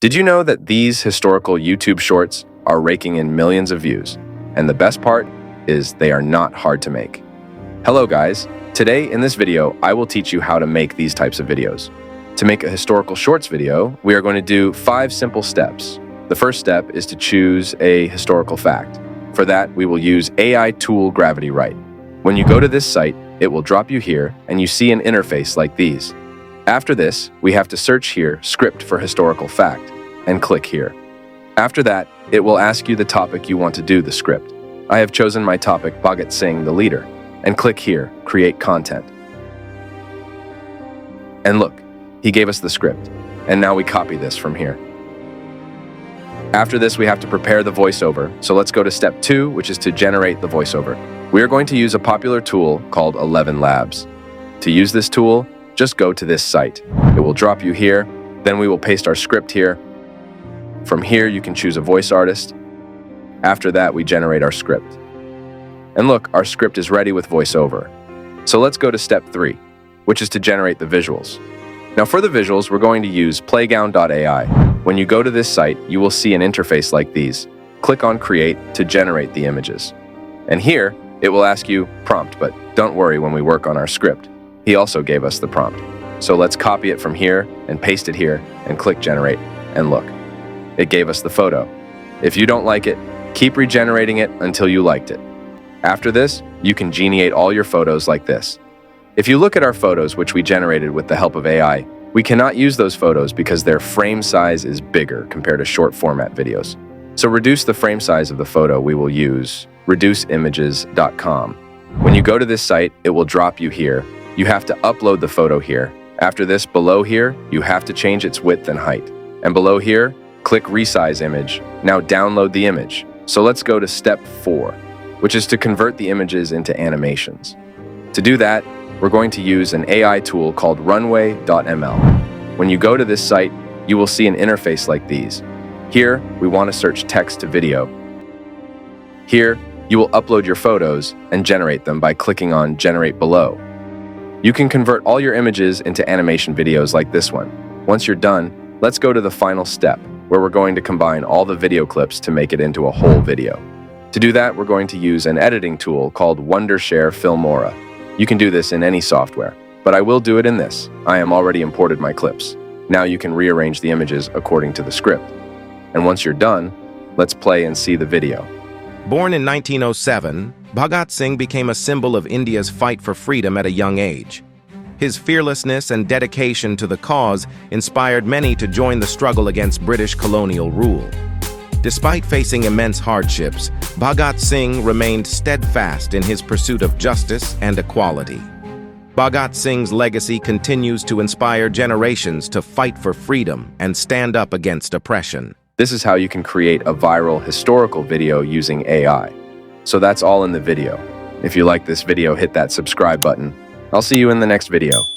Did you know that these historical YouTube shorts are raking in millions of views? And the best part is they are not hard to make. Hello guys, today in this video I will teach you how to make these types of videos. To make a historical shorts video, we are going to do 5 simple steps. The first step is to choose a historical fact. For that, we will use AI tool Gravity Write. When you go to this site, it will drop you here and you see an interface like these. After this, we have to search here script for historical fact and click here. After that, it will ask you the topic you want to do the script. I have chosen my topic Bhagat Singh, the leader, and click here, create content. And look, he gave us the script, and now we copy this from here. After this, we have to prepare the voiceover, so let's go to step 2, which is to generate the voiceover. We are going to use a popular tool called 11 Labs. To use this tool, just go to this site. It will drop you here, then we will paste our script here. From here, you can choose a voice artist. After that, we generate our script. And look, our script is ready with voiceover. So let's go to step 3, which is to generate the visuals. Now for the visuals, we're going to use playground.ai. When you go to this site, you will see an interface like these. Click on Create to generate the images. And here, it will ask you prompt, but don't worry when we work on our script. He also gave us the prompt. So let's copy it from here and paste it here and click Generate. And look, it gave us the photo. If you don't like it, keep regenerating it until you liked it. After this, you can geniate all your photos like this. If you look at our photos, which we generated with the help of AI, we cannot use those photos because their frame size is bigger compared to short format videos. So reduce the frame size of the photo, we will use reduceimages.com. When you go to this site, it will drop you here. You have to upload the photo here. After this, below here, you have to change its width and height. And below here, click Resize Image. Now download the image. So let's go to step 4, which is to convert the images into animations. To do that, we're going to use an AI tool called runway.ml. When you go to this site, you will see an interface like these. Here, we want to search text to video. Here, you will upload your photos and generate them by clicking on Generate Below. You can convert all your images into animation videos like this one. Once you're done, let's go to the final step, where we're going to combine all the video clips to make it into a whole video. To do that, we're going to use an editing tool called Wondershare Filmora. You can do this in any software, but I will do it in this. I am already imported my clips. Now you can rearrange the images according to the script. And once you're done, let's play and see the video. Born in 1907, Bhagat Singh became a symbol of India's fight for freedom at a young age. His fearlessness and dedication to the cause inspired many to join the struggle against British colonial rule. Despite facing immense hardships, Bhagat Singh remained steadfast in his pursuit of justice and equality. Bhagat Singh's legacy continues to inspire generations to fight for freedom and stand up against oppression. This is how you can create a viral historical video using AI. So that's all in the video. If you like this video, hit that subscribe button. I'll see you in the next video.